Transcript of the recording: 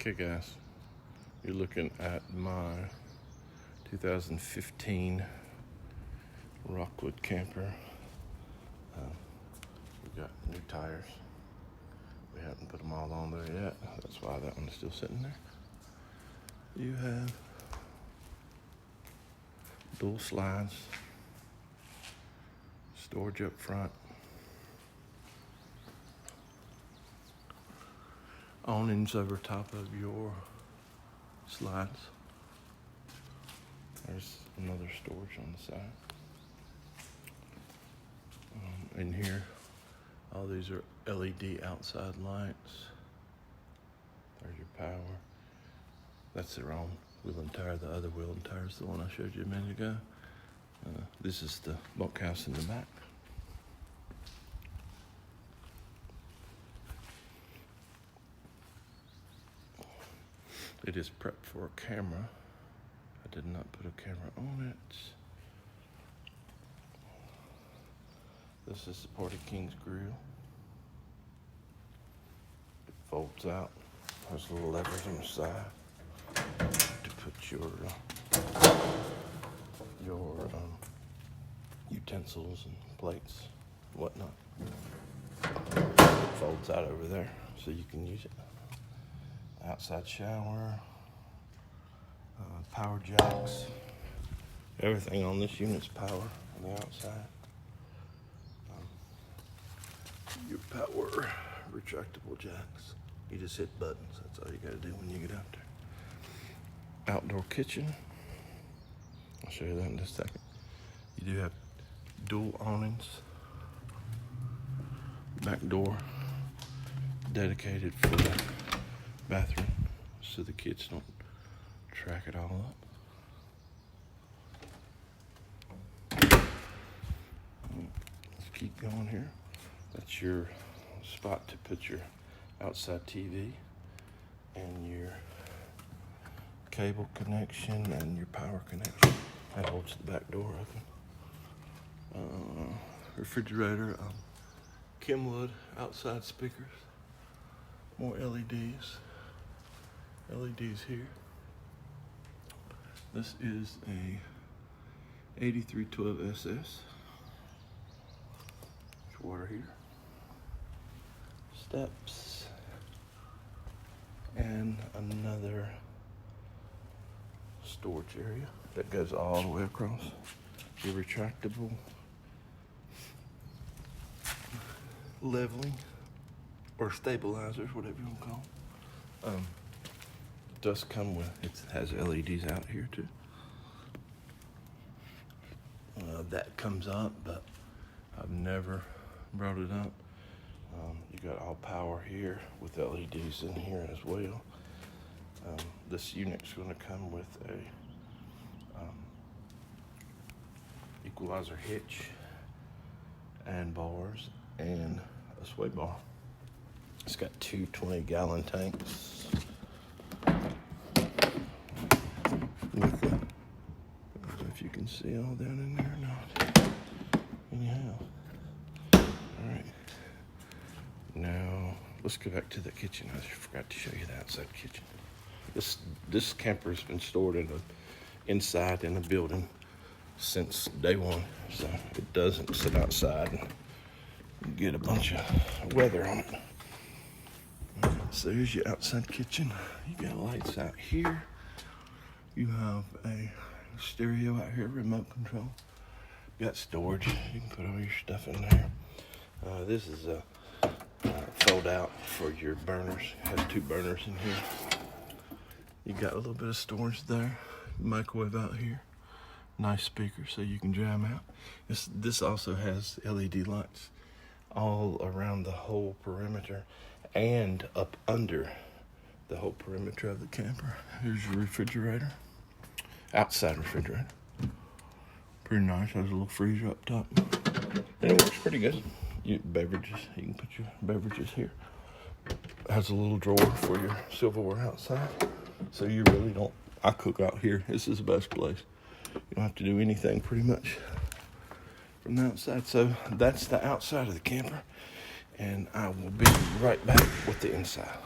Okay guys, you're looking at my 2015 Rockwood camper. We got new tires. We haven't put them all on there yet. That's why that one's still sitting there. You have dual slides, storage up front, awnings over top of your slides. There's another storage on the side. In here, all these are LED outside lights. There's your power. That's their own wheel and tire. The other wheel and tire is the one I showed you a minute ago. This is the bunkhouse in the back. It is prepped for a camera. I did not put a camera on it. This is the Porta King's grill. It folds out. There's little levers on the side to put your utensils and plates, whatnot. It folds out over there so you can use it. Outside shower, power jacks. Everything on this unit's power on the outside. Your power retractable jacks. You just hit buttons. That's all you gotta do when you get out there. Outdoor kitchen. I'll show you that in just a second. You do have dual awnings. Back door dedicated for the bathroom so the kids don't track it all up. Let's keep going here. That's your spot to put your outside TV and your cable connection and your power connection. That holds the back door open. Refrigerator, Kenwood outside speakers, more LEDs. LEDs here. This is a 8312SS. Water here. Steps. And another storage area that goes all the way across. Your retractable leveling or stabilizers, whatever you want to call them. It does come with, it has LEDs out here too. That comes up, but I've never brought it up. You got all power here with LEDs in here as well. This unit's going to come with a equalizer hitch and bars and a sway bar. It's got two 20-gallon tanks. If you can see all down in there or not. Anyhow. Alright. Now let's go back to the kitchen. I forgot to show you the outside kitchen. This camper has been stored inside in a building since day one, so it doesn't sit outside and get a bunch of weather on it. So here's your outside kitchen. You got lights out here. You have a stereo out here, remote control. You got storage. You can put all your stuff in there. This is a fold out for your burners. It has two burners in here. You got a little bit of storage there. Microwave out here. Nice speaker so you can jam out. This also has LED lights all around the whole perimeter and up under the whole perimeter of the camper. Here's your refrigerator. Outside refrigerator. Pretty nice. Has a little freezer up top. And it works pretty good. Beverages. You can put your beverages here. Has a little drawer for your silverware outside. So you really don't. I cook out here. This is the best place. You don't have to do anything pretty much from the outside. So that's the outside of the camper. And I will be right back with the inside.